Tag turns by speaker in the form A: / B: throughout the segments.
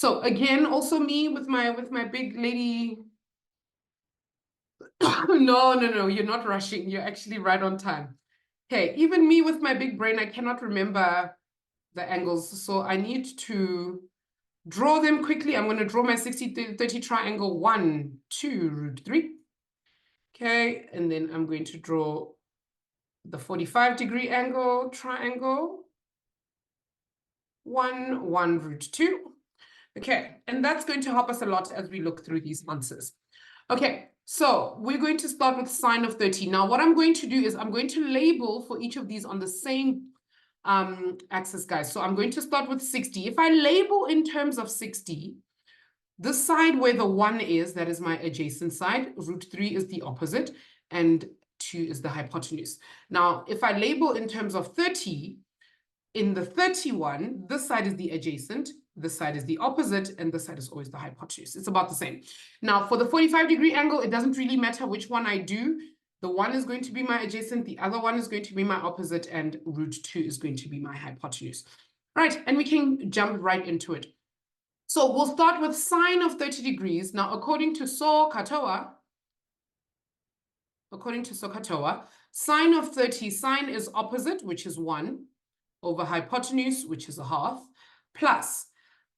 A: So again, also me with my big lady. No, you're not rushing. You're actually right on time. Okay, even me with my big brain, I cannot remember the angles. So I need to draw them quickly. I'm going to draw my 60-30 triangle 1, 2, root 3. Okay, and then I'm going to draw the 45-degree angle triangle 1, 1, root 2. Okay, and that's going to help us a lot as we look through these answers. Okay, so we're going to start with sine of 30. Now, what I'm going to do is I'm going to label for each of these on the same axis, guys. So I'm going to start with 60. If I label in terms of 60, this side where the 1 is, that is my adjacent side. Root 3 is the opposite, and 2 is the hypotenuse. Now, if I label in terms of 30, in the 31, this side is the adjacent, this side is the opposite, and this side is always the hypotenuse. It's about the same. Now, for the 45-degree angle, it doesn't really matter which one I do. The 1 is going to be my adjacent, the other one is going to be my opposite, and root 2 is going to be my hypotenuse. Right, and we can jump right into it. So we'll start with sine of 30 degrees. Now, according to SOHCAHTOA, sine of 30, sine is opposite, which is 1, over hypotenuse, which is a half, plus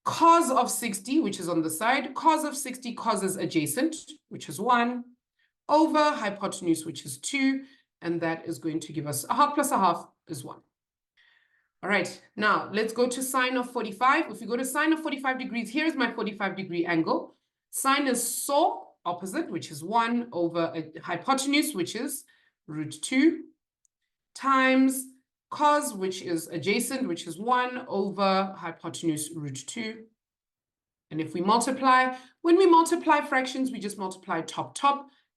A: cos of 60, which is on the side. Cos of 60, cos is adjacent, which is 1, over hypotenuse, which is 2, and that is going to give us a half plus a half is 1. All right, now let's go to sine of 45. If we go to sine of 45 degrees, here's my 45-degree angle. Sine is SO, opposite, which is 1, over a hypotenuse, which is root 2, times cos, which is adjacent, which is 1, over hypotenuse, root 2. And if we multiply, when we multiply fractions, we just multiply top,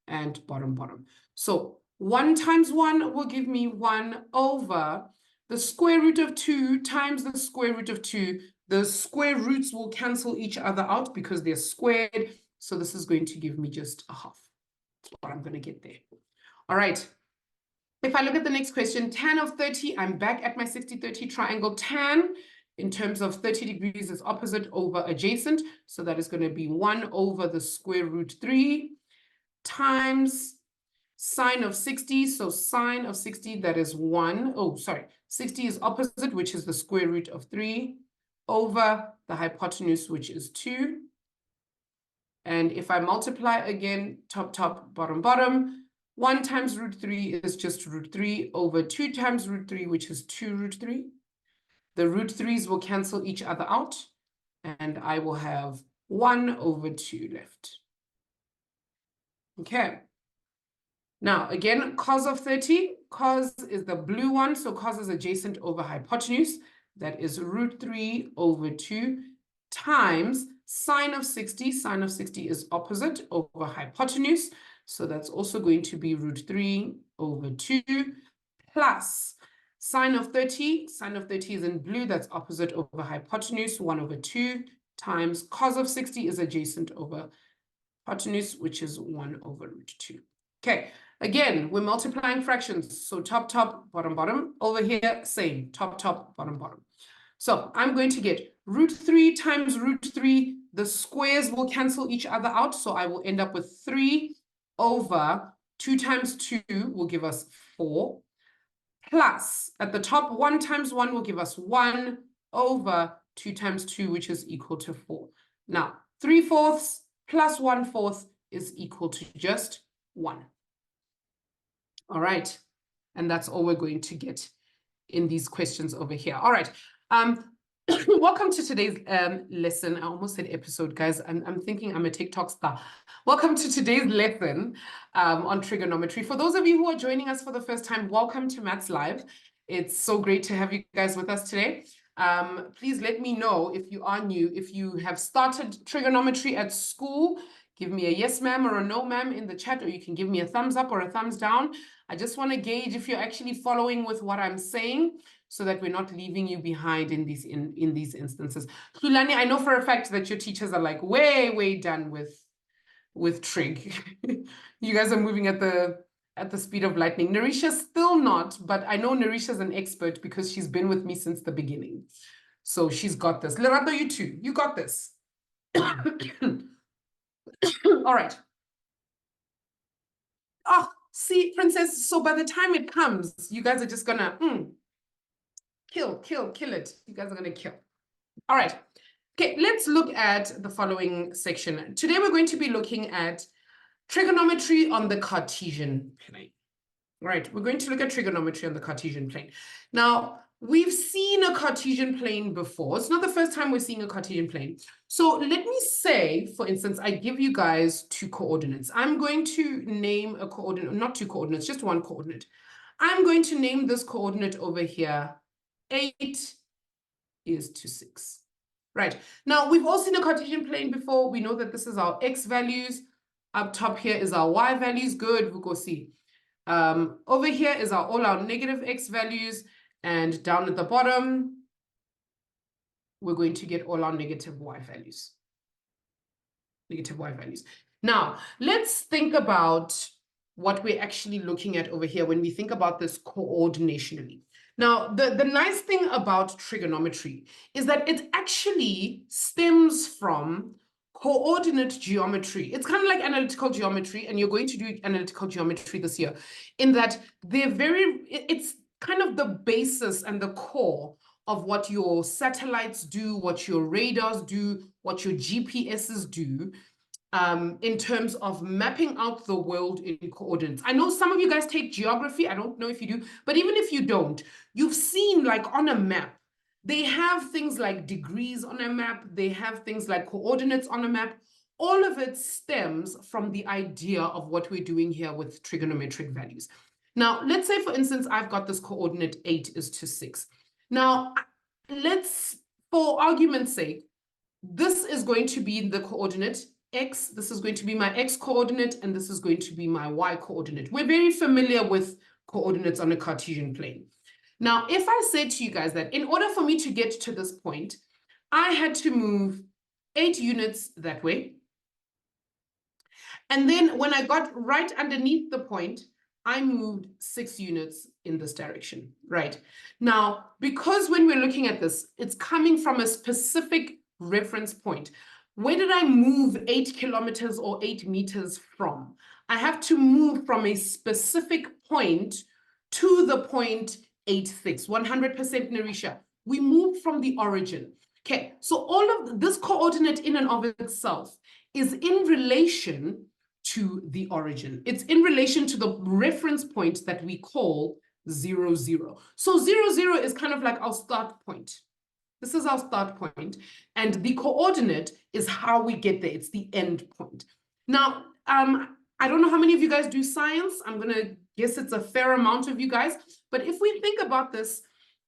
A: and bottom. So 1 times 1 will give me 1 over the square root of 2 times the square root of 2. The square roots will cancel each other out because they're squared. So this is going to give me just a half. That's what I'm going to get there. All right. If I look at the next question, tan of 30, I'm back at my 60-30 triangle. Tan, in terms of 30 degrees, is opposite over adjacent. So that is going to be 1 over the square root 3 times sine of 60. So sine of 60, that is 1. Oh, sorry. 60 is opposite, which is the square root of 3, over the hypotenuse, which is 2. And if I multiply again, top, bottom, 1 times root 3 is just root 3 over 2 times root 3, which is 2 root 3. The root 3's will cancel each other out, and I will have 1 over 2 left. Okay. Now, again, cos of 30. Cos is the blue one, so cos is adjacent over hypotenuse. That is root 3 over 2 times sine of 60. Sine of 60 is opposite over hypotenuse. So that's also going to be root 3 over 2 plus sine of 30. Sine of 30 is in blue. That's opposite over hypotenuse, 1 over 2 times cos of 60 is adjacent over hypotenuse, which is 1 over root 2. Okay, again, we're multiplying fractions. So top, bottom. Over here, same, top, bottom. So I'm going to get root 3 times root 3. The squares will cancel each other out. So I will end up with 3 over 2 times 2 will give us 4. Plus, at the top, 1 times 1 will give us 1 over 2 times 2, which is equal to 4. Now, 3/4 plus 1/4 is equal to just 1. All right. And that's all we're going to get in these questions over here. All right. Welcome to today's lesson. I almost said episode, guys. I'm thinking I'm a TikTok star. Welcome to today's lesson on trigonometry. For those of you who are joining us for the first time, welcome to MathsLive. It's so great to have you guys with us today. Please let me know if you are new, if you have started trigonometry at school. Give me a yes, ma'am, or a no, ma'am in the chat, or you can give me a thumbs up or a thumbs down. I just want to gauge if you're actually following with what I'm saying so that we're not leaving you behind in these instances. Hlulani, I know for a fact that your teachers are like way done with trig. You guys are moving at the speed of lightning. Narisha's still not, but I know Narisha's an expert because she's been with me since the beginning. So she's got this. Lerato, you too. You got this. All right. Oh, see, Princess, so by the time it comes, you guys are just gonna kill it. You guys are gonna kill. All right. Okay, let's look at the following section. Today we're going to be looking at trigonometry on the Cartesian plane. Right, we're going to look at trigonometry on the Cartesian plane. Now, we've seen a Cartesian plane before. It's not the first time we're seeing a Cartesian plane. So let me say, for instance, I give you guys two coordinates. I'm going to name a coordinate, not two coordinates, just one coordinate. I'm going to name this coordinate over here, 8 is to 6. Right, now we've all seen a Cartesian plane before. We know that this is our x values. Up top here is our y values. Good, we'll go see. Over here is all our negative x values, and down at the bottom, we're going to get all our negative y values. Negative y values. Now, let's think about what we're actually looking at over here when we think about this coordinationally. Now, the nice thing about trigonometry is that it actually stems from coordinate geometry. It's kind of like analytical geometry, and you're going to do analytical geometry this year, in that it's kind of the basis and the core of what your satellites do, what your radars do, what your GPSs do, in terms of mapping out the world in coordinates. I know some of you guys take geography. I don't know if you do, but even if you don't, you've seen, like, on a map, they have things like degrees on a map. They have things like coordinates on a map. All of it stems from the idea of what we're doing here with trigonometric values. Now, let's say, for instance, I've got this coordinate 8 is to 6. Now, let's, for argument's sake, this is going to be the coordinate x, this is going to be my x coordinate, and this is going to be my y coordinate. We're very familiar with coordinates on a Cartesian plane. Now, if I said to you guys that in order for me to get to this point, I had to move 8 units that way. And then when I got right underneath the point, I moved 6 units in this direction, right? Now, because when we're looking at this, it's coming from a specific reference point. Where did I move 8 kilometers or 8 meters from? I have to move from a specific point to the point 86, 100% Narisha. We move from the origin. Okay, so all of this coordinate in and of itself is in relation to the origin. It's in relation to the reference point that we call 0, 0. So 0, 0 is kind of like our start point. This is our start point, and the coordinate is how we get there. It's the end point. Now, I don't know how many of you guys do science. I'm going to guess it's a fair amount of you guys. But if we think about this,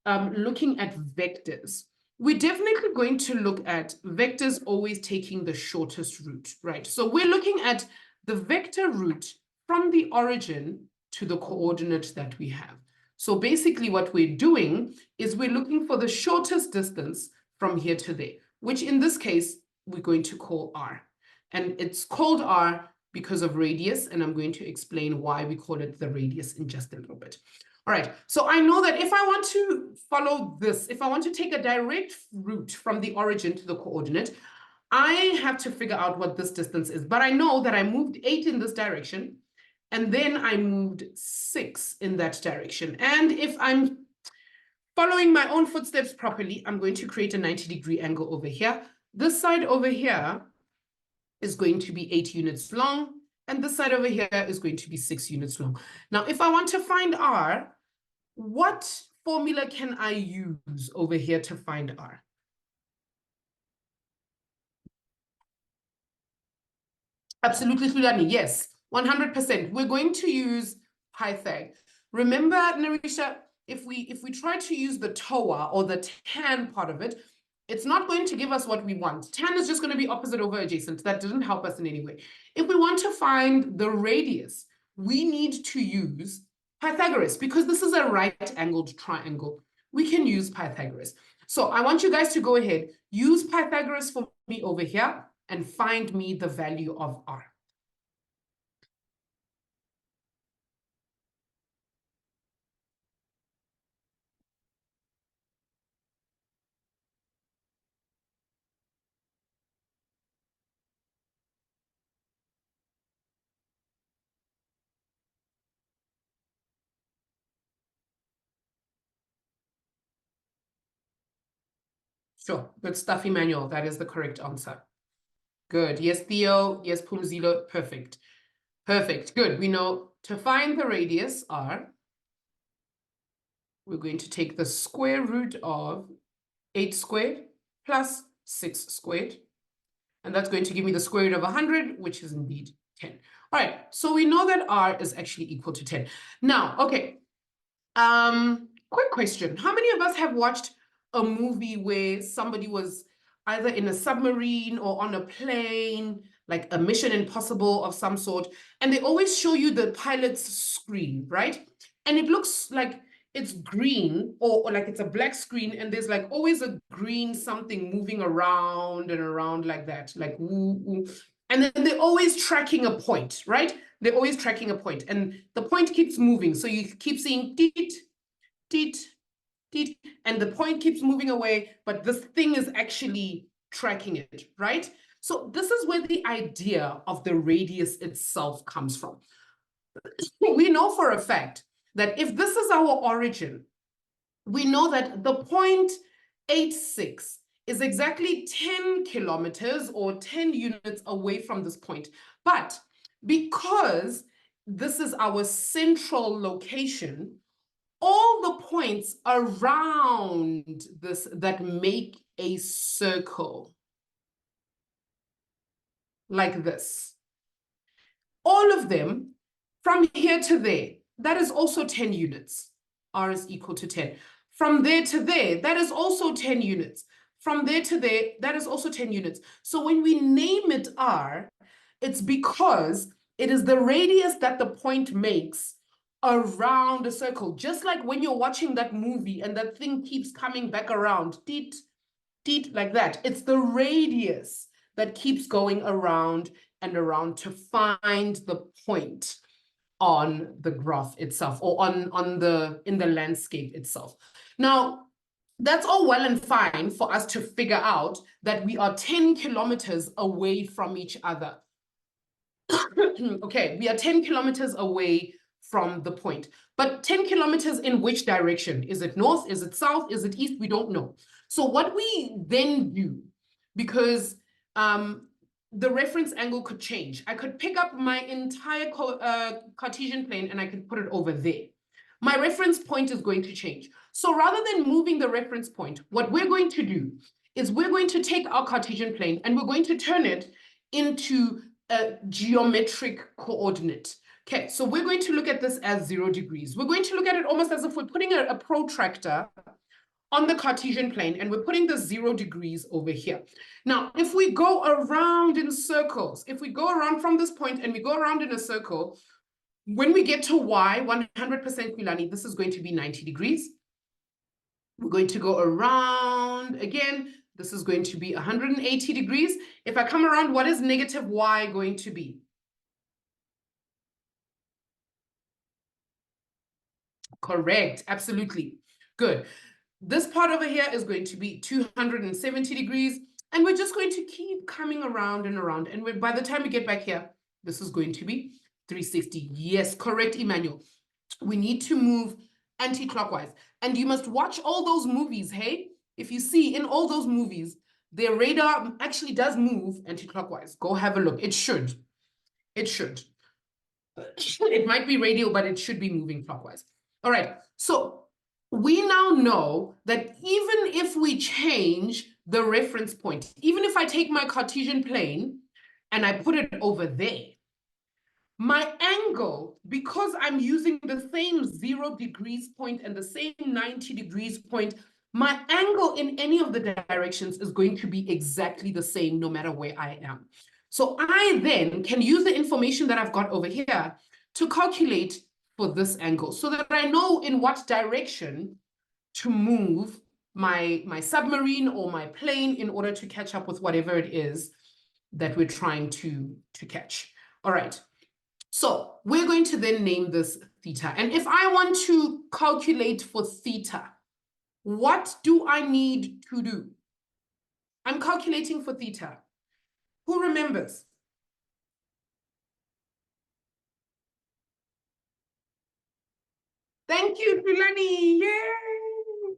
A: looking at vectors, we're definitely going to look at vectors always taking the shortest route, right? So we're looking at the vector route from the origin to the coordinate that we have. So basically what we're doing is we're looking for the shortest distance from here to there, which in this case, we're going to call r. And it's called r because of radius, and I'm going to explain why we call it the radius in just a little bit. All right, so I know that if I want to follow this, if I want to take a direct route from the origin to the coordinate, I have to figure out what this distance is. But I know that I moved 8 in this direction, and then I moved 6 in that direction. And if I'm following my own footsteps properly, I'm going to create a 90-degree angle over here. This side over here is going to be 8 units long, and this side over here is going to be 6 units long. Now, if I want to find r, what formula can I use over here to find r? Absolutely, Sulani, yes, 100%. We're going to use Pythag. Remember, Narisha, if we try to use the TOA or the tan part of it, it's not going to give us what we want. Tan is just going to be opposite over adjacent. That didn't help us in any way. If we want to find the radius, we need to use Pythagoras, because this is a right-angled triangle. We can use Pythagoras. So I want you guys to go ahead, use Pythagoras for me over here, and find me the value of r. Sure. Good stuff, Emmanuel. That is the correct answer. Good. Yes, Theo. Yes, Pumzilo. Perfect. Perfect. Good. We know to find the radius r, we're going to take the square root of 8 squared plus 6 squared. And that's going to give me the square root of 100, which is indeed 10. All right. So we know that r is actually equal to 10. Now, okay. Quick question. How many of us have watched a movie where somebody was either in a submarine or on a plane, like a Mission Impossible of some sort, and they always show you the pilot's screen, right? And it looks like it's green or like it's a black screen, and there's like always a green something moving around and around like that, like woo, woo. And then they're always tracking a point, right? They're always tracking a point, and the point keeps moving. So you keep seeing teet, teet, teet, and the point keeps moving away, but this thing is actually tracking it, right? So this is where the idea of the radius itself comes from. We know for a fact that if this is our origin, we know that the point 86 is exactly 10 kilometers or 10 units away from this point. But because this is our central location, all the points around this that make a circle, like this, all of them from here to there, that is also 10 units. R is equal to 10. From there to there, that is also 10 units. From there to there, that is also 10 units. So when we name it R, it's because it is the radius that the point makes around a circle. Just like when you're watching that movie and that thing keeps coming back around, teet, teet, like that. It's the radius that keeps going around and around to find the point on the graph itself, or in the landscape itself. Now, that's all well and fine for us to figure out that we are 10 kilometers away from each other. Okay, we are 10 kilometers away from the point. But 10 kilometers in which direction? Is it north? Is it south? Is it east? We don't know. So what we then do, because the reference angle could change. I could pick up my entire Cartesian plane and I could put it over there. My reference point is going to change. So rather than moving the reference point, what we're going to do is we're going to take our Cartesian plane and we're going to turn it into a geometric coordinate. Okay, so we're going to look at this as 0 degrees. We're going to look at it almost as if we're putting a protractor on the Cartesian plane, and we're putting the 0 degrees over here. Now, if we go around in circles, if we go around from this point and we go around in a circle, when we get to y, 100% Milani, this is going to be 90 degrees. We're going to go around again. This is going to be 180 degrees. If I come around, what is negative y going to be? Correct, absolutely. Good. This part over here is going to be 270 degrees, and we're just going to keep coming around and around. And by the time we get back here, this is going to be 360. Yes, correct, Emmanuel. We need to move anti-clockwise. And you must watch all those movies, hey? If you see in all those movies, their radar actually does move anti-clockwise. Go have a look. It should. It should. It might be radial, but it should be moving clockwise. All right, so we now know that even if we change the reference point, even if I take my Cartesian plane and I put it over there, my angle, because I'm using the same 0 degrees point and the same 90 degrees point, my angle in any of the directions is going to be exactly the same no matter where I am. So I then can use the information that I've got over here to calculate for this angle so that I know in what direction to move my submarine or my plane in order to catch up with whatever it is that we're trying to catch. All right. So we're going to then name this theta. And if I want to calculate for theta, what do I need to do? I'm calculating for theta. Who remembers? Thank you, Tulani. Yay!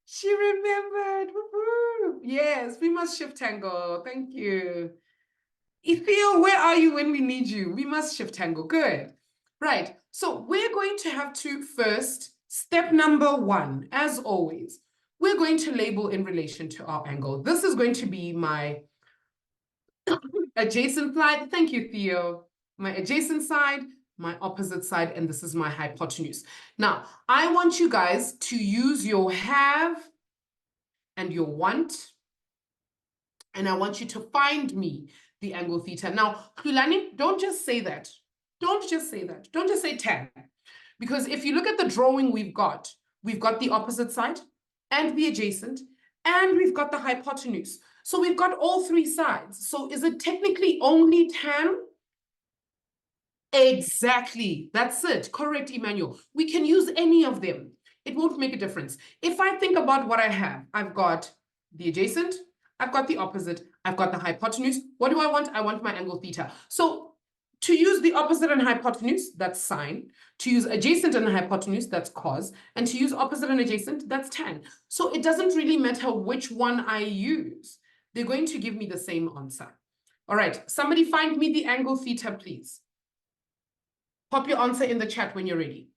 A: She remembered. Woo-hoo. Yes, we must shift tangle. Thank you. Ethel, where are you when we need you? We must shift tangle. Good. Right. So we're going to have to first, step number 1, as always, we're going to label in relation to our angle. This is going to be my adjacent side. Thank you, Theo. My adjacent side, my opposite side, and this is my hypotenuse. Now, I want you guys to use your have and your want, and I want you to find me the angle theta. Now, Kulani, don't just say that. Don't just say that. Don't just say tan. Because if you look at the drawing we've got the opposite side and the adjacent, and we've got the hypotenuse. So we've got all 3 sides. So is it technically only tan? Exactly. That's it. Correct, Emmanuel. We can use any of them. It won't make a difference. If I think about what I have, I've got the adjacent, I've got the opposite, I've got the hypotenuse. What do I want? I want my angle theta. So to use the opposite and hypotenuse, that's sine. To use adjacent and hypotenuse, that's cos. And to use opposite and adjacent, that's tan. So it doesn't really matter which one I use. They're going to give me the same answer. All right, somebody find me the angle theta, please. Pop your answer in the chat when you're ready.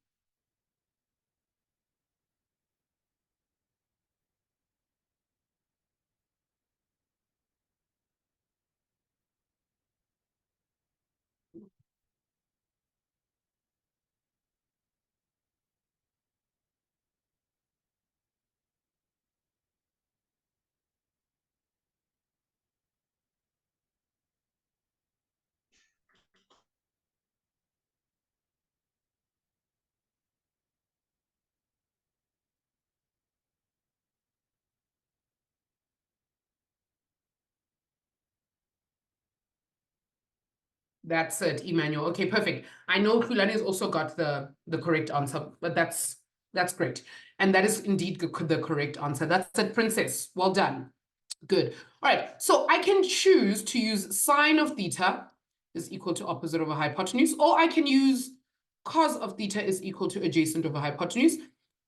A: That's it, Emmanuel. Okay, perfect. I know Kulani has also got the correct answer, but that's great. And that is indeed the correct answer. That's it, Princess. Well done. Good. All right, so I can choose to use sine of theta is equal to opposite over hypotenuse, or I can use cos of theta is equal to adjacent over hypotenuse,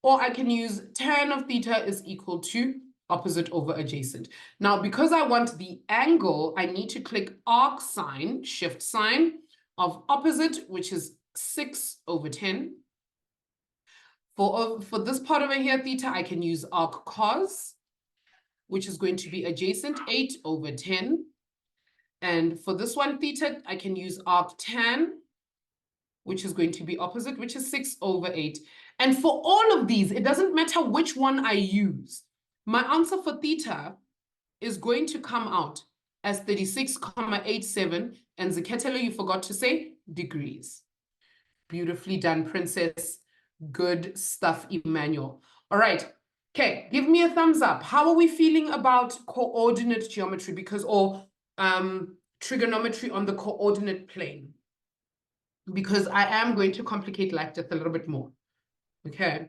A: or I can use tan of theta is equal to opposite over adjacent. Now, because I want the angle, I need to click arc sine, shift sine of opposite, which is 6 over 10. For this part over here, theta, I can use arc cos, which is going to be adjacent 8 over 10. And for this one, theta, I can use arc tan, which is going to be opposite, which is 6 over 8. And for all of these, it doesn't matter which one I use. My answer for theta is going to come out as 36,87. And Zeketelo, you forgot to say degrees. Beautifully done, Princess. Good stuff, Emmanuel. All right. Okay, give me a thumbs up. How are we feeling about coordinate geometry or trigonometry on the coordinate plane? Because I am going to complicate life just a little bit more. Okay.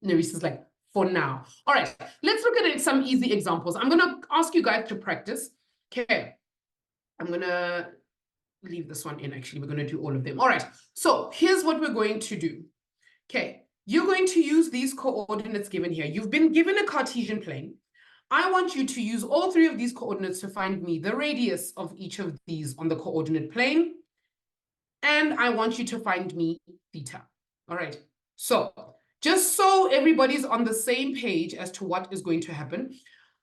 A: Neresa's like, for now. All right, let's look at some easy examples. I'm going to ask you guys to practice. Okay. I'm going to leave this one in, actually. We're going to do all of them. All right, so here's what we're going to do. Okay, you're going to use these coordinates given here. You've been given a Cartesian plane. I want you to use all 3 of these coordinates to find me the radius of each of these on the coordinate plane. And I want you to find me theta. All right, so just so everybody's on the same page as to what is going to happen,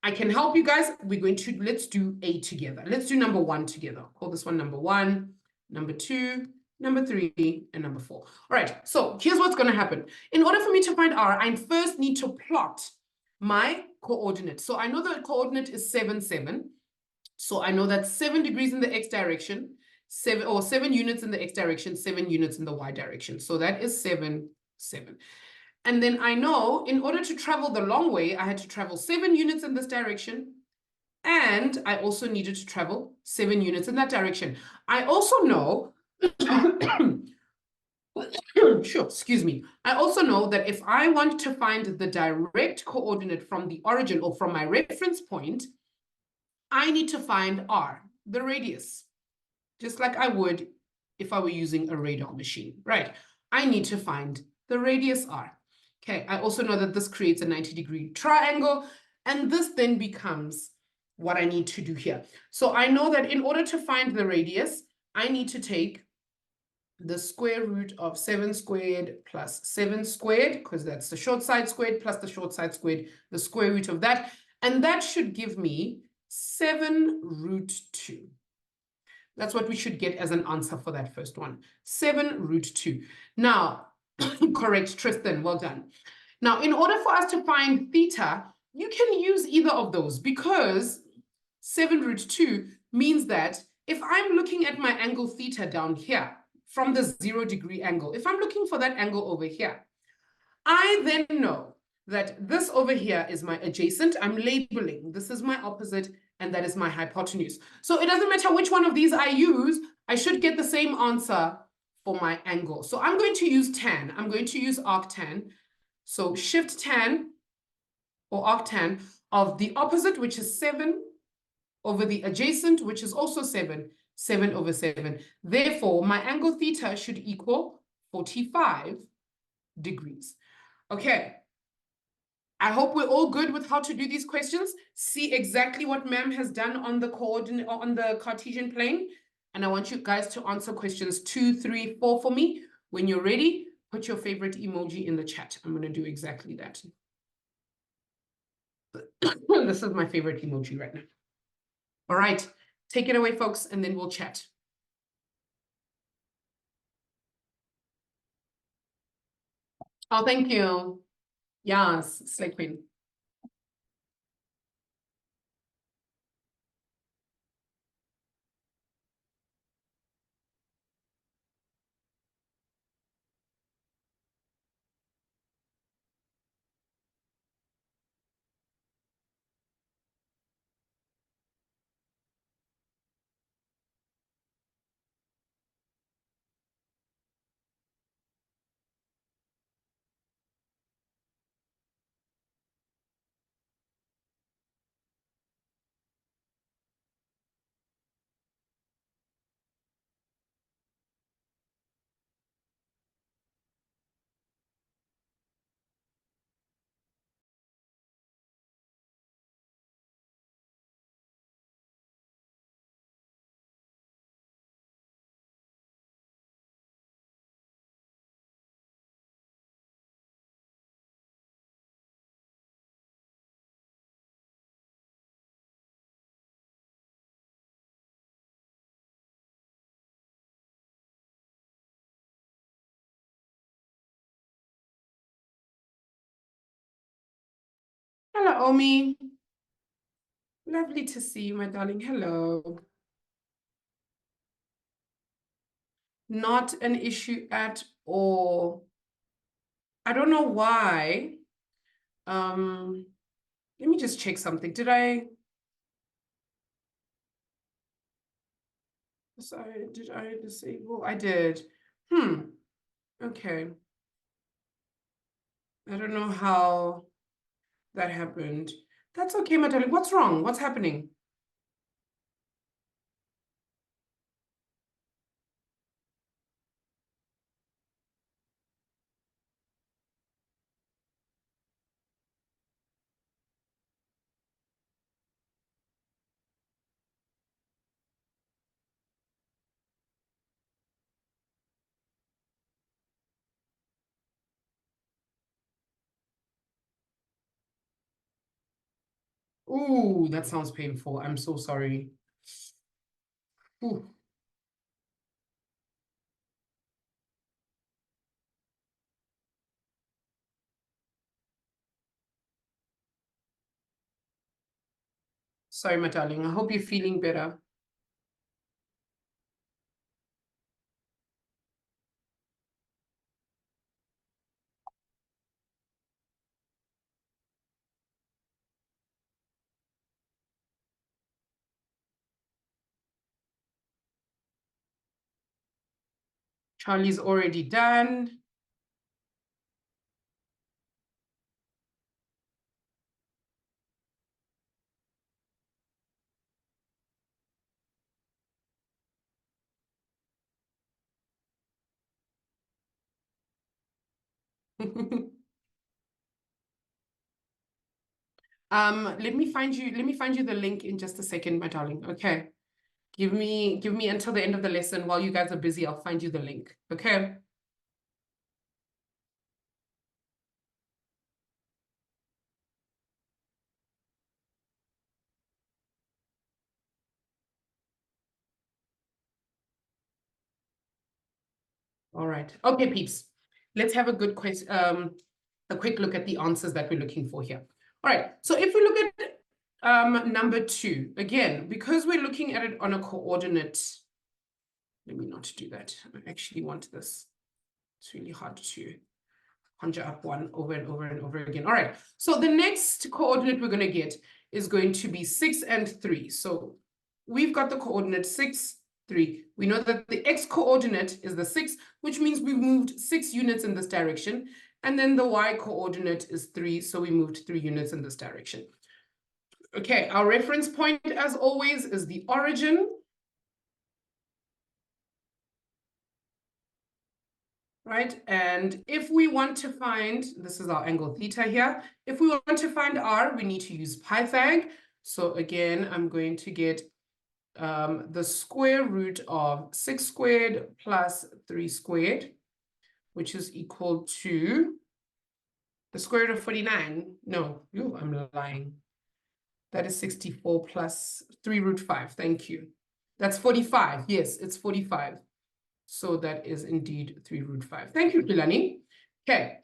A: I can help you guys. Let's do A together. Let's do number 1 together. Call this one number 1, number 2, number 3, and number 4. All right, so here's what's going to happen. In order for me to find R, I first need to plot my coordinate. So I know the coordinate is 7, 7. So I know that's 7 degrees in the x direction, 7 units in the x direction, 7 units in the y direction. So that is 7, 7. And then I know in order to travel the long way, I had to travel 7 units in this direction. And I also needed to travel 7 units in that direction. I also know, sure, excuse me. I also know that if I want to find the direct coordinate from the origin or from my reference point, I need to find R, the radius, just like I would if I were using a radar machine, right? I need to find the radius r. Okay, I also know that this creates a 90-degree triangle, and this then becomes what I need to do here. So I know that in order to find the radius, I need to take the square root of 7 squared plus 7 squared, because that's the short side squared plus the short side squared, the square root of that. And that should give me 7 root 2. That's what we should get as an answer for that first one. 7 root 2. Now, correct, Tristan, well done. Now, in order for us to find theta, you can use either of those because 7 root 2 means that if I'm looking at my angle theta down here from the 0-degree angle, if I'm looking for that angle over here, I then know that this over here is my adjacent. I'm labeling. This is my opposite, and that is my hypotenuse. So it doesn't matter which one of these I use, I should get the same answer for my angle. So I'm going to use tan. I'm going to use arctan. So shift tan or arctan of the opposite, which is 7, over the adjacent, which is also 7, 7 over 7. Therefore, my angle theta should equal 45 degrees. Okay. I hope we're all good with how to do these questions. See exactly what ma'am has done on the coordinate on the Cartesian plane. And I want you guys to answer questions 2, 3, 4 for me. When you're ready, put your favorite emoji in the chat. I'm going to do exactly that. This is my favorite emoji right now. All right, take it away, folks, and then we'll chat. Oh, thank you. Yes, Slay Queen. Hello, Omi. Lovely to see you, my darling. Hello. Not an issue at all. I don't know why. Let me just check something. Did I disable? I did. Okay. I don't know how that happened. That's okay, my darling. What's wrong? What's happening? Ooh, that sounds painful. I'm so sorry. Ooh. Sorry, my darling. I hope you're feeling better. Charlie's already done. Let me find you the link in just a second, my darling. Okay. Give me until the end of the lesson. While you guys are busy, I'll find you the link. Okay. All right. Okay, peeps. Let's have a quick look at the answers that we're looking for here. All right. So if we look at number 2, again, because we're looking at it on a coordinate, let me not do that. I actually want this. It's really hard to conjure up one over and over and over again. All right. So the next coordinate we're going to get is going to be 6 and 3. So we've got the coordinate 6, 3. We know that the x-coordinate is the 6, which means we moved 6 units in this direction. And then the y-coordinate is 3, so we moved 3 units in this direction. Okay, our reference point, as always, is the origin. Right, and if we want to find, this is our angle theta here. If we want to find r, we need to use Pythag. So again, I'm going to get the square root of 6 squared plus 3 squared, which is equal to the square root of 49. No, I'm lying. That is 64 plus 3 root 5. Thank you. That's 45. Yes, it's 45. So that is indeed 3 root 5. Thank you, Pilani. Okay.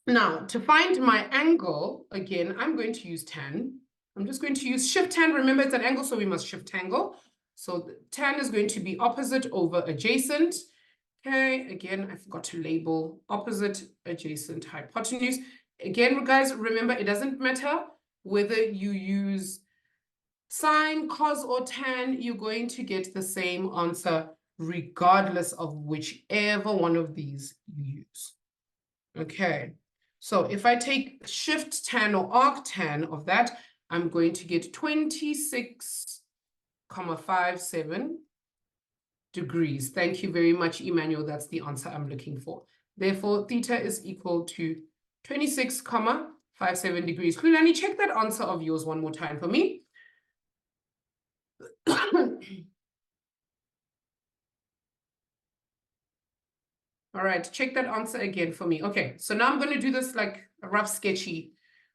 A: Now, to find my angle, again, I'm going to use tan. I'm just going to use shift tan. Remember, it's an angle, so we must shift angle. So tan is going to be opposite over adjacent. Okay, again, I forgot to label opposite, adjacent, hypotenuse. Again, guys, remember, it doesn't matter whether you use sine, cos, or tan, you're going to get the same answer regardless of whichever one of these you use. Okay, so if I take shift tan or arctan of that, I'm going to get 26,57 degrees. Thank you very much, Emmanuel. That's the answer I'm looking for. Therefore, theta is equal to 26,57 degrees. Kulani, check that answer of yours one more time for me. All right, check that answer again for me. Okay, so now I'm going to do this like a rough sketchy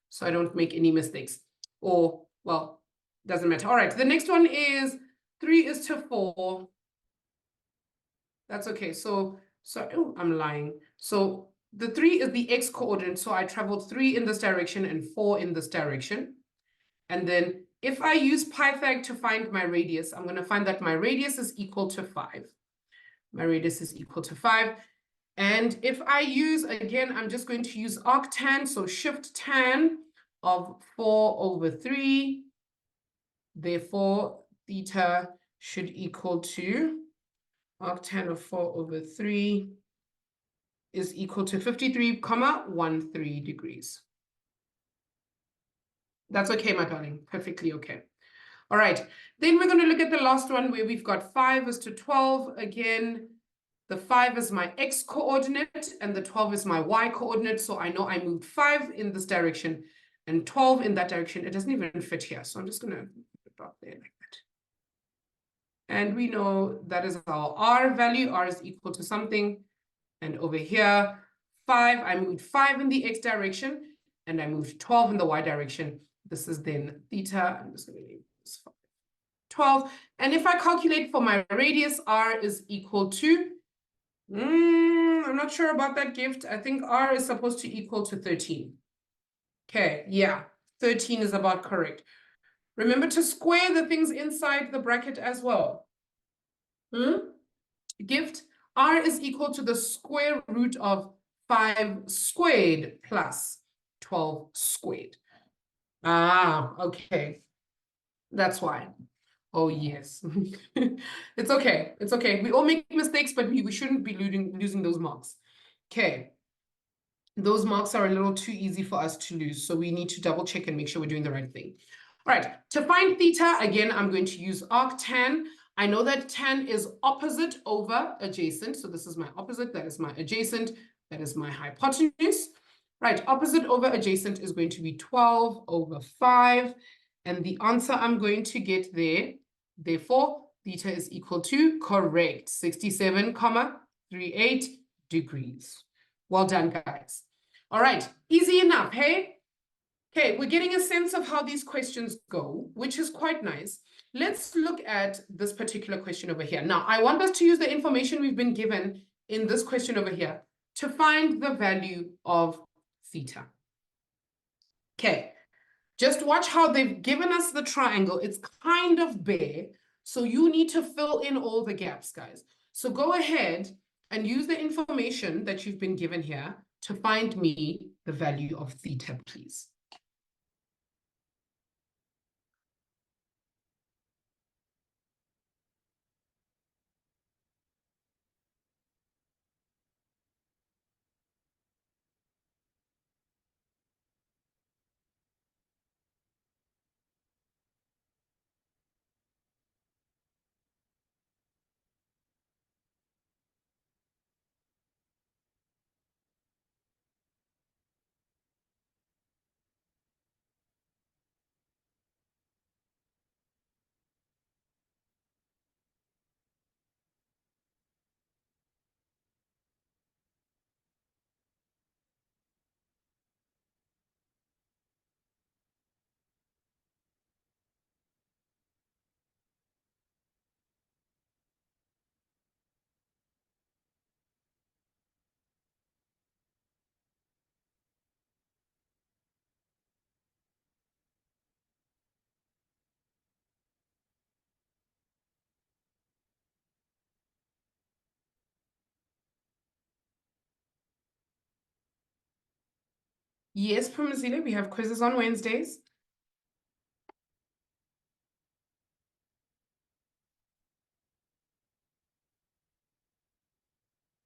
A: so I don't make any mistakes. Or, well, doesn't matter. All right, the next one is 3 is to 4. That's okay. So oh, I'm lying. So the 3 is the x coordinate. So I traveled 3 in this direction and 4 in this direction. And then if I use Pythag to find my radius, I'm going to find that my radius is equal to 5. My radius is equal to 5. And if I use, again, I'm just going to use arctan, so shift tan of 4 over 3. Therefore, theta should equal to arctan of 4 over 3 is equal to 53,13 degrees. That's okay, my darling. Perfectly okay. All right. Then we're going to look at the last one where we've got 5 is to 12. Again, the 5 is my x coordinate and the 12 is my y coordinate. So I know I moved 5 in this direction and 12 in that direction. It doesn't even fit here. So I'm just going to put it up there like that. And we know that is our r value. R is equal to something. And over here, 5, I moved 5 in the x direction and I moved 12 in the y direction. This is then theta. I'm just going to name this 12. And if I calculate for my radius, r is equal to, I'm not sure about that gift. I think r is supposed to equal to 13. Okay, yeah, 13 is about correct. Remember to square the things inside the bracket as well. Gift, r is equal to the square root of 5 squared plus 12 squared. Ah, okay. That's why. Oh, yes. It's okay. It's okay. We all make mistakes, but we shouldn't be losing those marks. Okay. Those marks are a little too easy for us to lose, so we need to double check and make sure we're doing the right thing. All right. To find theta, again, I'm going to use arctan. I know that tan is opposite over adjacent. So this is my opposite. That is my adjacent. That is my hypotenuse. Right, opposite over adjacent is going to be 12 over 5. And the answer I'm going to get there, therefore, theta is equal to, correct, 67,38 degrees. Well done, guys. All right, easy enough, hey? Okay, we're getting a sense of how these questions go, which is quite nice. Let's look at this particular question over here. Now, I want us to use the information we've been given in this question over here to find the value of theta. Okay, just watch how they've given us the triangle. It's kind of bare, so you need to fill in all the gaps, guys. So go ahead and use the information that you've been given here to find me the value of theta, please. Yes, Promazile, we have quizzes on Wednesdays.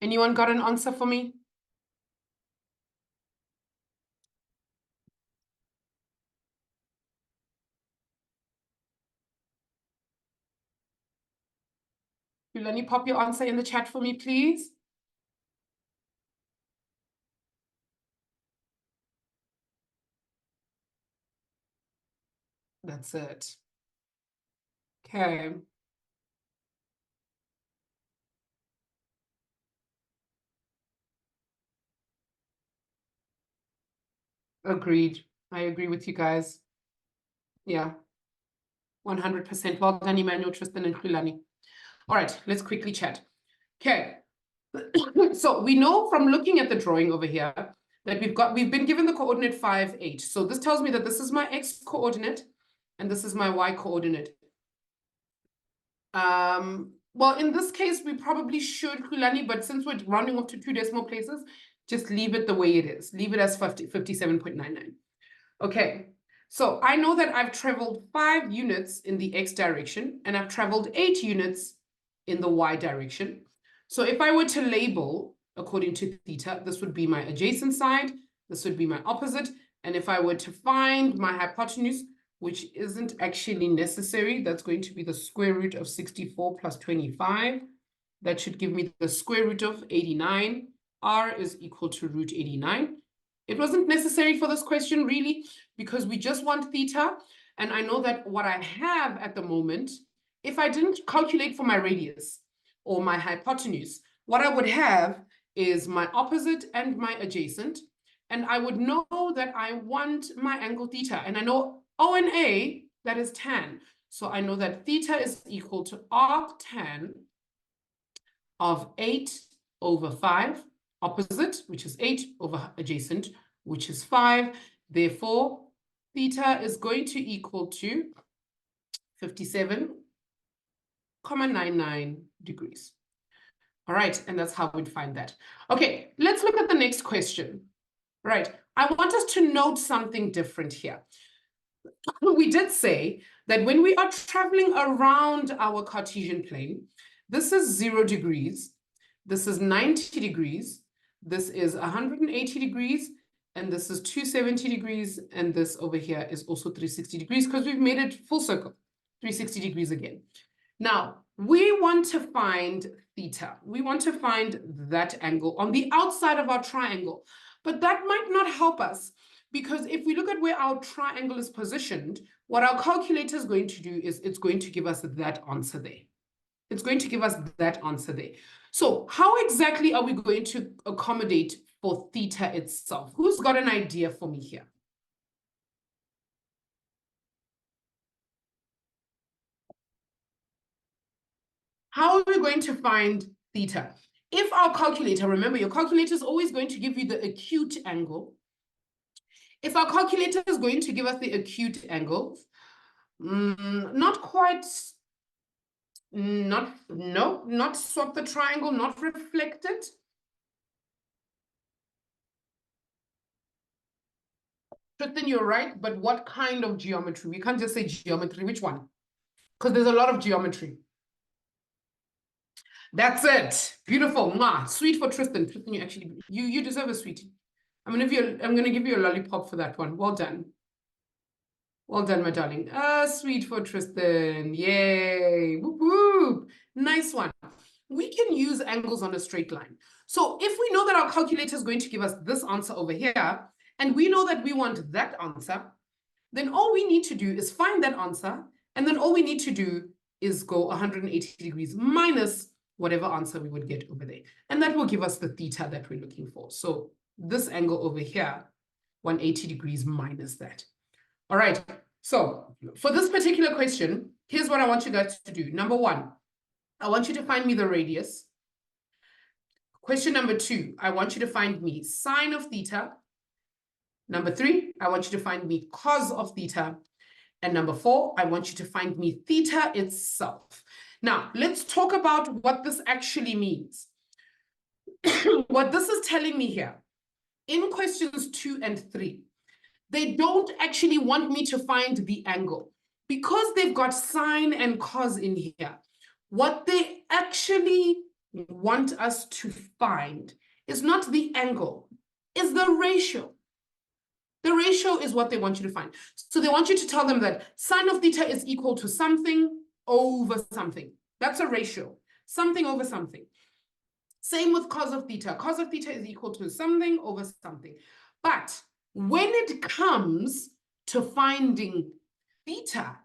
A: Anyone got an answer for me? Let pop your answer in the chat for me, please. That's it. Okay. Agreed. I agree with you guys. Yeah. 100%. Well done, Emmanuel, Tristan, and Khulani. All right, let's quickly chat. Okay. So we know from looking at the drawing over here that we've been given the coordinate 5, 8. So this tells me that this is my x coordinate and this is my y coordinate. Well, in this case, we probably should, Khulani, but since we're rounding off to 2 decimal places, just leave it the way it is. Leave it as 57.99. Okay, so I know that I've traveled 5 units in the x direction, and I've traveled 8 units in the y direction. So if I were to label according to theta, this would be my adjacent side, this would be my opposite, and if I were to find my hypotenuse, which isn't actually necessary, that's going to be the square root of 64 plus 25. That should give me the square root of 89. R is equal to root 89. It wasn't necessary for this question, really, because we just want theta. And I know that what I have at the moment, if I didn't calculate for my radius or my hypotenuse, what I would have is my opposite and my adjacent. And I would know that I want my angle theta. And I know O and A, that is tan. So I know that theta is equal to arc tan of 8 over 5, opposite, which is 8, over adjacent, which is 5. Therefore, theta is going to equal to 57,99 degrees. All right, and that's how we'd find that. Okay, let's look at the next question. Right, I want us to note something different here. We did say that when we are traveling around our Cartesian plane, this is 0 degrees, this is 90 degrees, this is 180 degrees, and this is 270 degrees, and this over here is also 360 degrees because we've made it full circle, 360 degrees again. Now, we want to find theta. We want to find that angle on the outside of our triangle. But that might not help us, because if we look at where our triangle is positioned, what our calculator is going to do is it's going to give us that answer there. It's going to give us that answer there. So how exactly are we going to accommodate for theta itself? Who's got an idea for me here? How are we going to find theta? If our calculator, remember your calculator is always going to give you the acute angle. If our calculator is going to give us the acute angle, not quite, not swap the triangle, not reflect it. Tristan, you're right, but what kind of geometry? We can't just say geometry. Which one? Because there's a lot of geometry. That's it. Beautiful. Mwah. Sweet for Tristan. Tristan, you deserve a sweet. I'm gonna give you a lollipop for that one. Well done. Well done, my darling. Sweet for Tristan. Yay. Whoop, whoop. Nice one. We can use angles on a straight line. So if we know that our calculator is going to give us this answer over here, and we know that we want that answer, then all we need to do is find that answer, and then all we need to do is go 180 degrees minus whatever answer we would get over there. And that will give us the theta that we're looking for. So this angle over here, 180 degrees minus that. All right, so for this particular question, here's what I want you guys to do. Number one, I want you to find me the radius. Question number two, I want you to find me sine of theta. Number three, I want you to find me cos of theta. And number four, I want you to find me theta itself. Now, let's talk about what this actually means. What this is telling me here, in questions 2 and 3, they don't actually want me to find the angle. Because they've got sine and cos in here, what they actually want us to find is not the angle, is the ratio. The ratio is what they want you to find. So they want you to tell them that sine of theta is equal to something over something. That's a ratio. Something over something. Same with cos of theta. Cos of theta is equal to something over something. But when it comes to finding theta,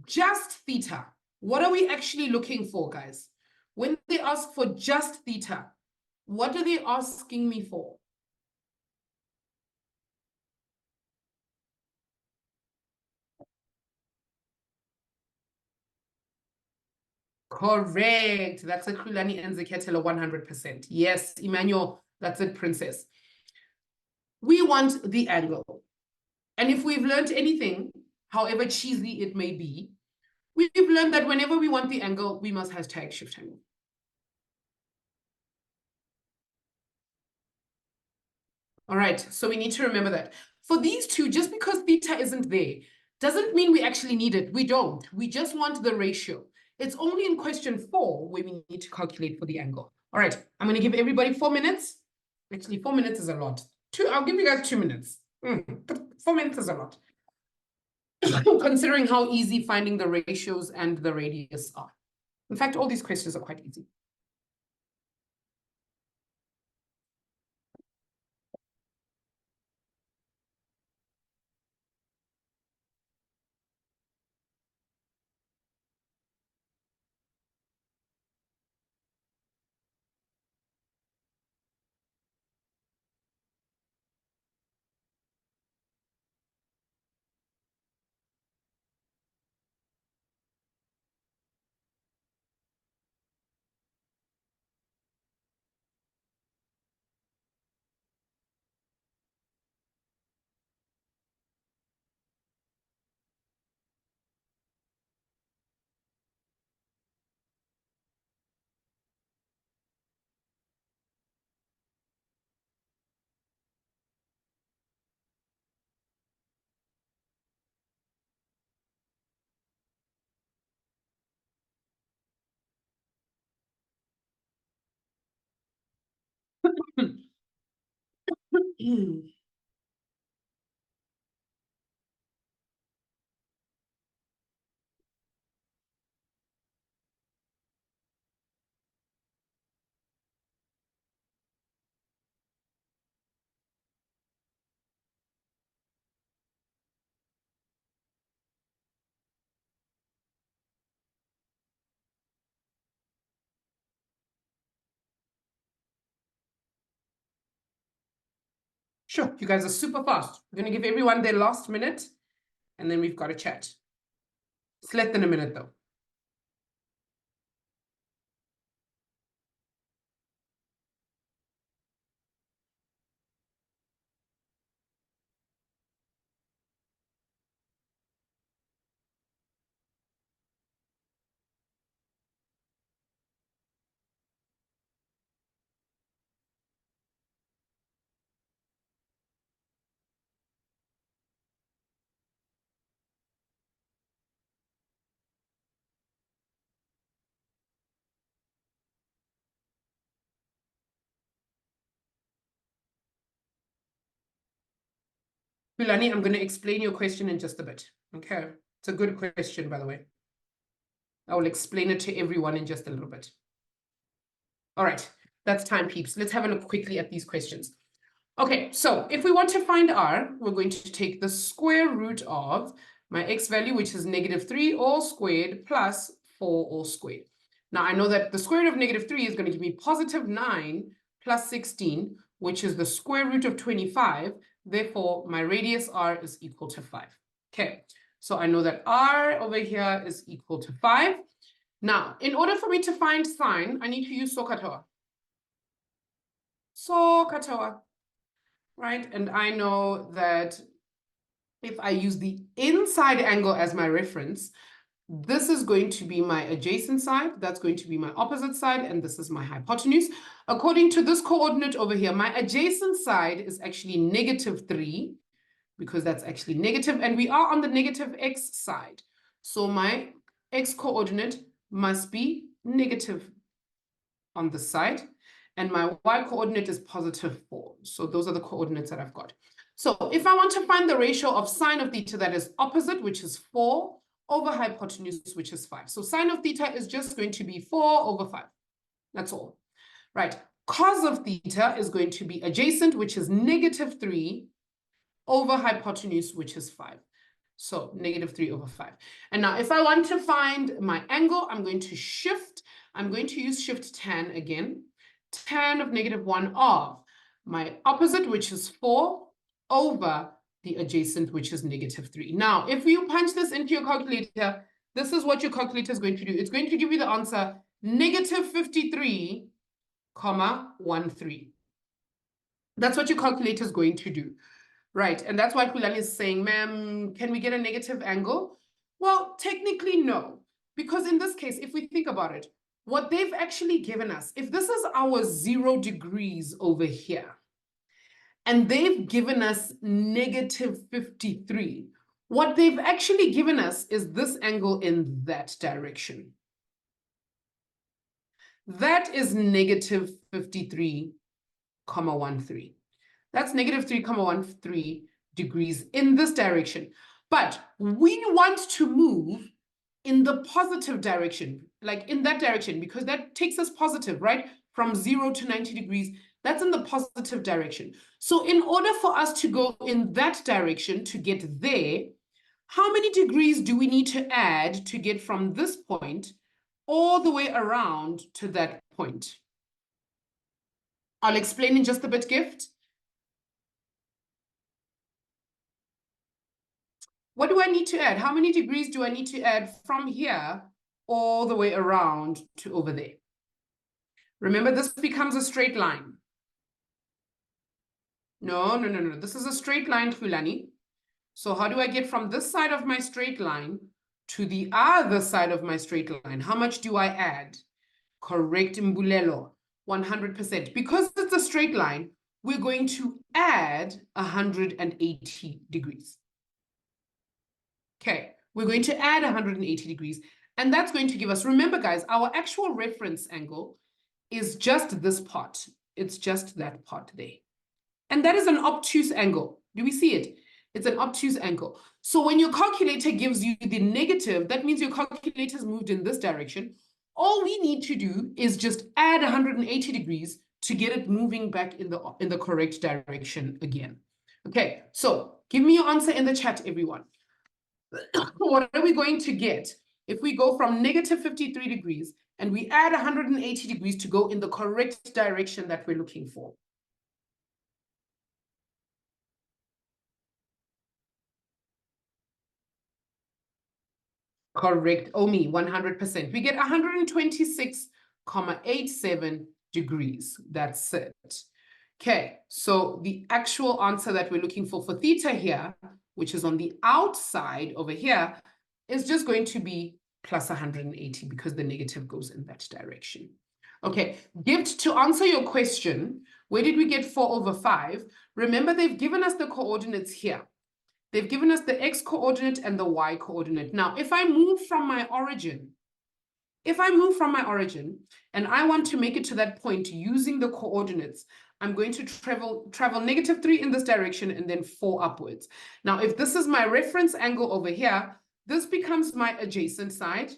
A: just theta, what are we actually looking for, guys? When they ask for just theta, what are they asking me for? Correct. That's a Kulani and Zeketela 100%. Yes, Emmanuel, that's it, princess. We want the angle. And if we've learned anything, however cheesy it may be, we've learned that whenever we want the angle, we must hashtag shift angle. All right, so we need to remember that. For these two, just because theta isn't there, doesn't mean we actually need it. We don't. We just want the ratio. It's only in question 4 where we need to calculate for the angle. All right, I'm going to give everybody 4 minutes. Actually, 4 minutes is a lot. I'll give you guys 2 minutes. 4 minutes is a lot. Considering how easy finding the ratios and the radius are. In fact, all these questions are quite easy. Sure, you guys are super fast. We're going to give everyone their last minute, and then we've got a chat. It's less than a minute, though. Philani, I'm going to explain your question in just a bit. Okay. It's a good question, by the way. I will explain it to everyone in just a little bit. All right. That's time, peeps. Let's have a look quickly at these questions. Okay, so if we want to find r, we're going to take the square root of my x value, which is -3 all squared plus 4 all squared. Now, I know that the square root of -3 is going to give me +9 plus 16, which is the square root of 25. Therefore, my radius r is equal to 5. Okay, so I know that r over here is equal to 5. Now, in order for me to find sine, I need to use SOHCAHTOA. SOHCAHTOA. Right? And I know that if I use the inside angle as my reference, this is going to be my adjacent side, that's going to be my opposite side, and this is my hypotenuse. According to this coordinate over here, my adjacent side is actually -3, because that's actually negative, and we are on the negative x side. So my x coordinate must be negative on this side. And my y coordinate is +4. So those are the coordinates that I've got. So if I want to find the ratio of sine of theta that is opposite, which is 4, over hypotenuse, which is 5. So sine of theta is just going to be 4 over 5. That's all. Right. Cos of theta is going to be adjacent, which is -3, over hypotenuse, which is 5. So -3 over 5. And now if I want to find my angle, I'm going to use shift tan again. Tan of -1 of my opposite, which is 4, over the adjacent, which is -3. Now, if you punch this into your calculator, this is what your calculator is going to do. It's going to give you the answer -53,13. That's what your calculator is going to do. Right, and that's why Kulani is saying, ma'am, can we get a negative angle? Well, technically, no. Because in this case, if we think about it, what they've actually given us, if this is our 0 degrees over here, and they've given us -53, what they've actually given us is this angle in that direction. That is -53,13. That's -3,13 degrees in this direction. But we want to move in the positive direction, like in that direction, because that takes us positive, right? From 0 to 90 degrees, that's in the positive direction. So in order for us to go in that direction to get there, how many degrees do we need to add to get from this point all the way around to that point? I'll explain in just a bit, Gift. What do I need to add? How many degrees do I need to add from here all the way around to over there? Remember, this becomes a straight line. No. This is a straight line, Fulani. So how do I get from this side of my straight line to the other side of my straight line? How much do I add? Correct, Mbulelo, 100%. Because it's a straight line, we're going to add 180 degrees. Okay, we're going to add 180 degrees, and that's going to give us, remember guys, our actual reference angle is just this part. It's just that part there. And that is an obtuse angle. Do we see it? It's an obtuse angle. So when your calculator gives you the negative, that means your calculator's moved in this direction. All we need to do is just add 180 degrees to get it moving back in the correct direction again. Okay, so give me your answer in the chat, everyone. What are we going to get if we go from -53 degrees and we add 180 degrees to go in the correct direction that we're looking for? Correct, Omi, 100%. We get 126,87 degrees. That's it. Okay, so the actual answer that we're looking for theta here, which is on the outside over here, is just going to be plus 180 because the negative goes in that direction. Okay, Gift, to answer your question, where did we get 4/5? Remember, they've given us the coordinates here. They've given us the x coordinate and the y coordinate. Now, if I move from my origin and I want to make it to that point using the coordinates, I'm going to travel -3 in this direction and then 4 upwards. Now, if this is my reference angle over here, this becomes my adjacent side,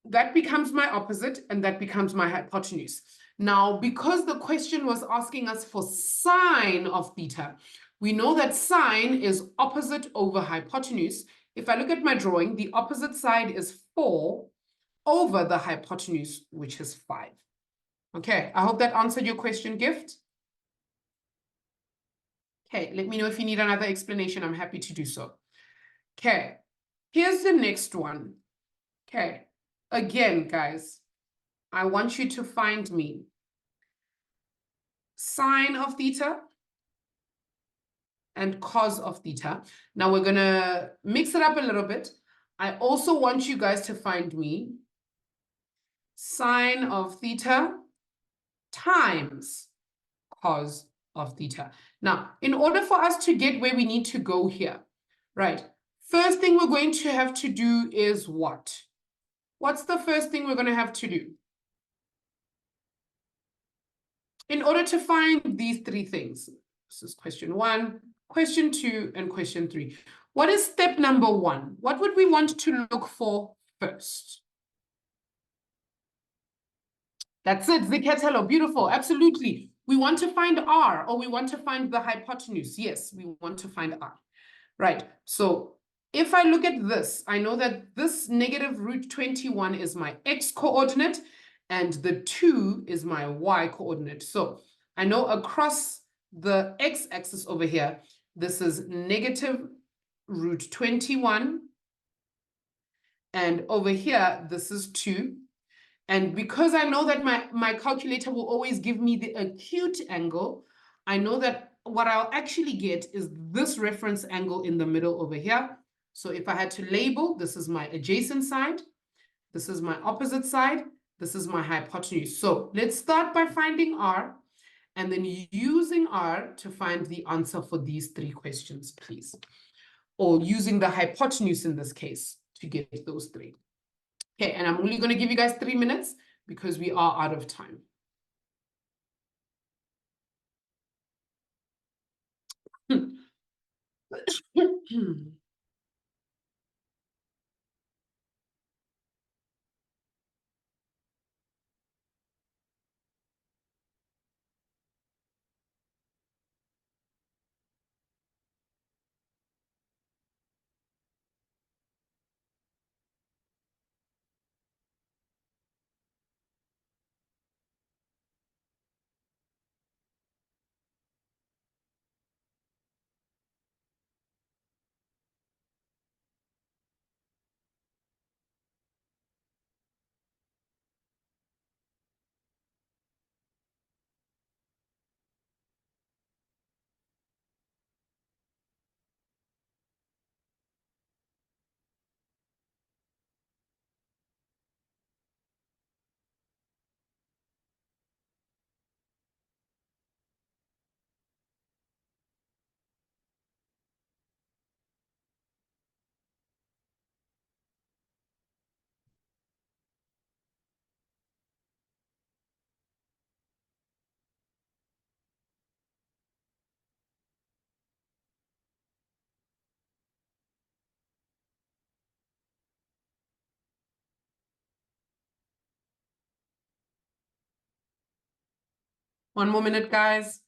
A: that becomes my opposite, and that becomes my hypotenuse. Now, because the question was asking us for sine of theta, we know that sine is opposite over hypotenuse. If I look at my drawing, the opposite side is 4 over the hypotenuse, which is 5. Okay, I hope that answered your question, Gift. Okay, let me know if you need another explanation. I'm happy to do so. Okay, here's the next one. Okay, again, guys, I want you to find me sine of theta and cos of theta. Now we're going to mix it up a little bit. I also want you guys to find me sine of theta times cos of theta. Now, in order for us to get where we need to go here, right, first thing we're going to have to do is what? What's the first thing we're going to have to do? In order to find these three things, this is question 1, question 2, and question 3. What is step number 1? What would we want to look for first? That's it, Ziketelo, beautiful, absolutely. We want to find r, or we want to find the hypotenuse. Yes, we want to find r. Right, so if I look at this, I know that this negative root 21 is my x coordinate, and the 2 is my y coordinate. So I know across the x-axis over here, this is negative root 21, and over here, this is 2. And because I know that my calculator will always give me the acute angle, I know that what I'll actually get is this reference angle in the middle over here. So if I had to label, this is my adjacent side, this is my opposite side, this is my hypotenuse. So let's start by finding r, and then using r to find the answer for these 3 questions, please. Or using the hypotenuse in this case to get those 3. Okay, and I'm only going to give you guys 3 minutes because we are out of time. One more minute, guys.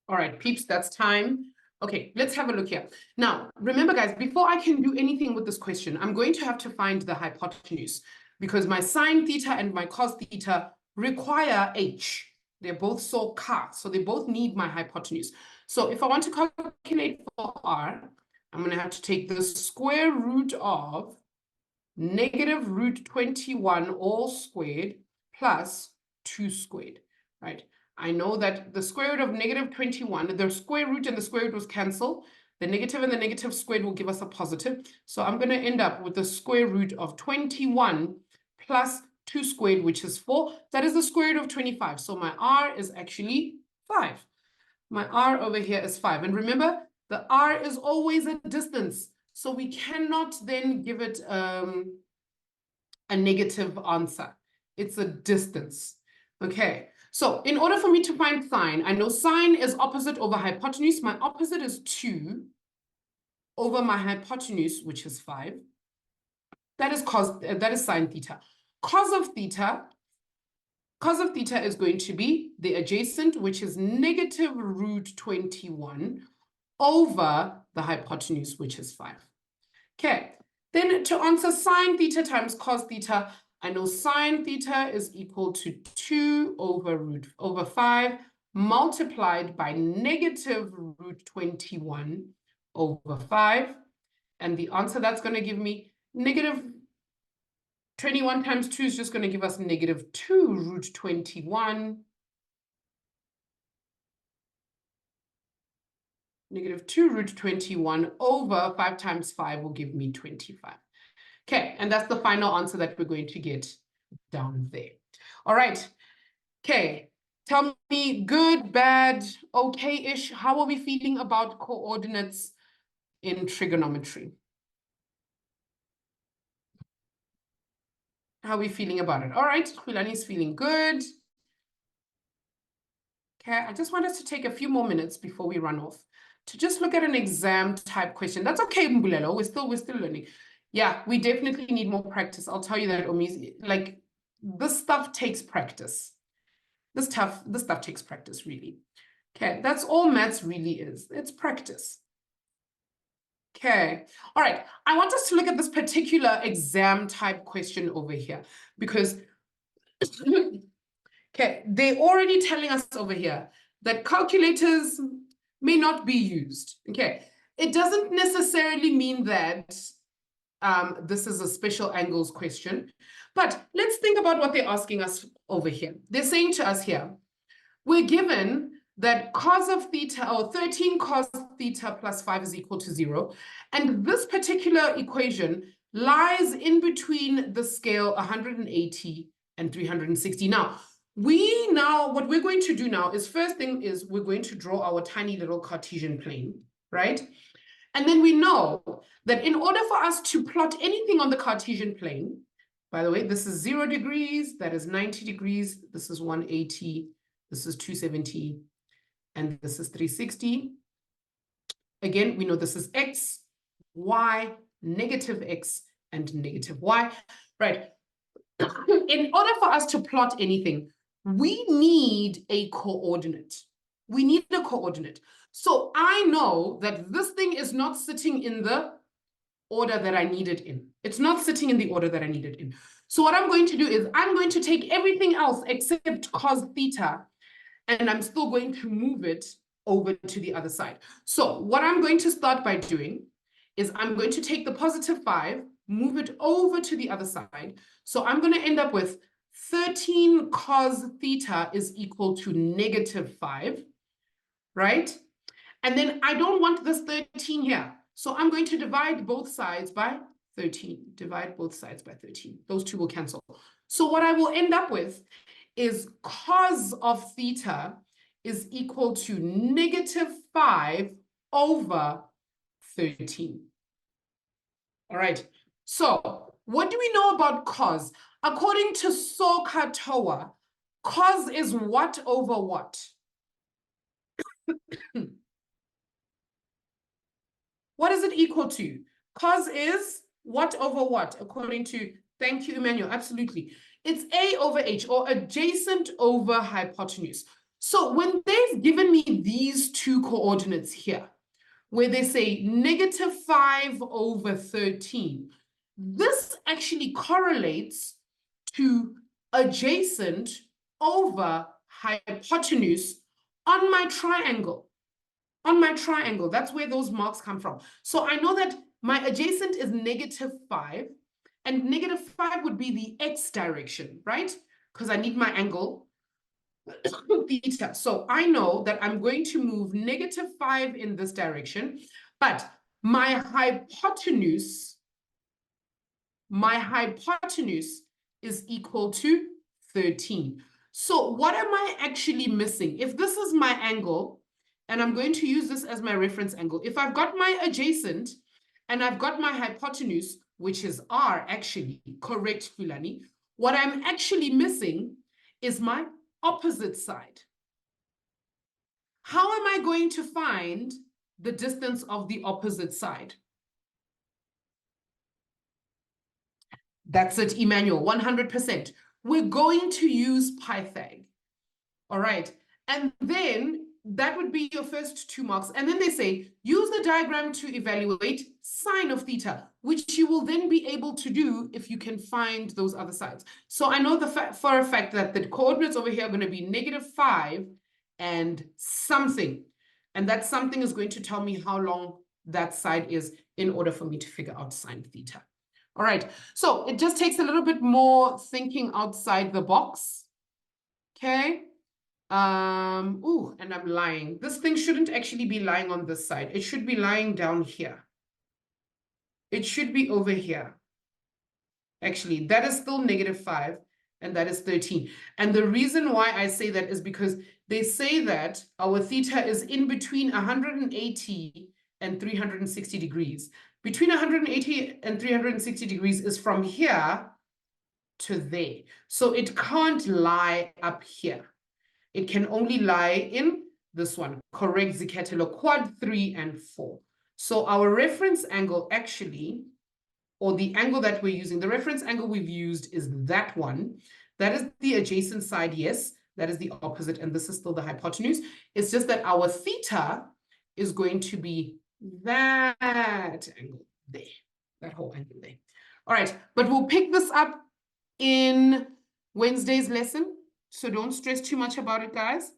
A: All right, peeps, that's time. Okay, let's have a look here. Now, remember, guys, before I can do anything with this question, I'm going to have to find the hypotenuse because my sine theta and my cos theta require h. They're both so car, so they both need my hypotenuse. So if I want to calculate for r, I'm going to have to take the square root of negative root 21 all squared plus 2 squared, right? I know that the square root of negative 21, the square root and the square root was cancelled. The negative and the negative squared will give us a positive. So I'm going to end up with the square root of 21 plus 2 squared, which is 4. That is the square root of 25. So my r is actually 5. My r over here is 5. And remember, the r is always a distance. So we cannot then give it a negative answer. It's a distance. Okay. So in order for me to find sine, I know sine is opposite over hypotenuse. My opposite is 2 over my hypotenuse, which is 5. That is sine theta. Cos of theta is going to be the adjacent, which is negative root 21 over the hypotenuse, which is 5. Okay, then to answer sine theta times cos theta, I know sine theta is equal to 2 over 5 multiplied by negative root 21 over 5. And the answer that's going to give me negative 21 times 2 is just going to give us negative 2 root 21. Negative 2 root 21 over 5 times 5 will give me 25. Okay, and that's the final answer that we're going to get down there. All right. Okay, tell me good, bad, okay-ish. How are we feeling about coordinates in trigonometry? How are we feeling about it? All right, Khulani's feeling good. Okay, I just want us to take a few more minutes before we run off to just look at an exam type question. That's okay, Mbulelo. We're still learning. Yeah, we definitely need more practice. I'll tell you that, Omiz. Like, this stuff takes practice. This stuff takes practice, really. Okay, that's all maths really is. It's practice. Okay, all right. I want us to look at this particular exam type question over here because okay, they're already telling us over here that calculators may not be used. Okay, it doesn't necessarily mean that this is a special angles question, but let's think about what they're asking us over here. They're saying to us here, we're given that cos of theta, or 13 cos theta plus 5 is equal to 0. And this particular equation lies in between the scale 180 and 360. Now, what we're going to do now is, first thing is we're going to draw our tiny little Cartesian plane, right? And then we know that in order for us to plot anything on the Cartesian plane, by the way, this is 0 degrees, that is 90 degrees, this is 180, this is 270, and this is 360. Again, we know this is x, y, negative x, and negative y, right? In order for us to plot anything, we need a coordinate. We need a coordinate. So I know that this thing is not sitting in the order that I need it in. It's not sitting in the order that I need it in. So what I'm going to do is I'm going to take everything else except cos theta, and I'm still going to move it over to the other side. So what I'm going to start by doing is I'm going to take the positive 5, move it over to the other side. So I'm going to end up with 13 cos theta is equal to negative 5, right? And then I don't want this 13 here. So I'm going to divide both sides by 13. Divide both sides by 13. Those two will cancel. So what I will end up with is cos of theta is equal to negative 5 over 13. All right. So what do we know about cos? According to SOHCAHTOA, cos is what over what? What is it equal to? Cos is what over what, according to, thank you, Emmanuel, absolutely. It's A over H, or adjacent over hypotenuse. So when they've given me these two coordinates here, where they say -5/13, this actually correlates to adjacent over hypotenuse on my triangle. On my triangle, that's where those marks come from. So I know that my adjacent is -5, and -5 would be the x direction, right? Because I need my angle theta. So I know that I'm going to move -5 in this direction, but my hypotenuse is equal to 13. So what am I actually missing? If this is my angle, and I'm going to use this as my reference angle, if I've got my adjacent and I've got my hypotenuse, which is r actually, correct, Fulani, what I'm actually missing is my opposite side. How am I going to find the distance of the opposite side? That's it, Emmanuel, 100%. We're going to use Pythag. All right. And then that would be your first 2 marks. And then they say, use the diagram to evaluate sine of theta, which you will then be able to do if you can find those other sides. So I know for a fact that the coordinates over here are going to be -5 and something. And that something is going to tell me how long that side is in order for me to figure out sine theta. All right, so it just takes a little bit more thinking outside the box. Okay. And I'm lying. This thing shouldn't actually be lying on this side. It should be lying down here. It should be over here. Actually, that is still -5, and that is 13. And the reason why I say that is because they say that our theta is in between 180 and 360 degrees. Between 180 and 360 degrees is from here to there. So it can't lie up here. It can only lie in this one, correct, Zikatelo, quad 3 and 4. So our reference angle actually, or the angle that we're using, the reference angle we've used is that one. That is the adjacent side, yes. That is the opposite, and this is still the hypotenuse. It's just that our theta is going to be that angle there, that whole angle there. All right, but we'll pick this up in Wednesday's lesson, so don't stress too much about it, guys.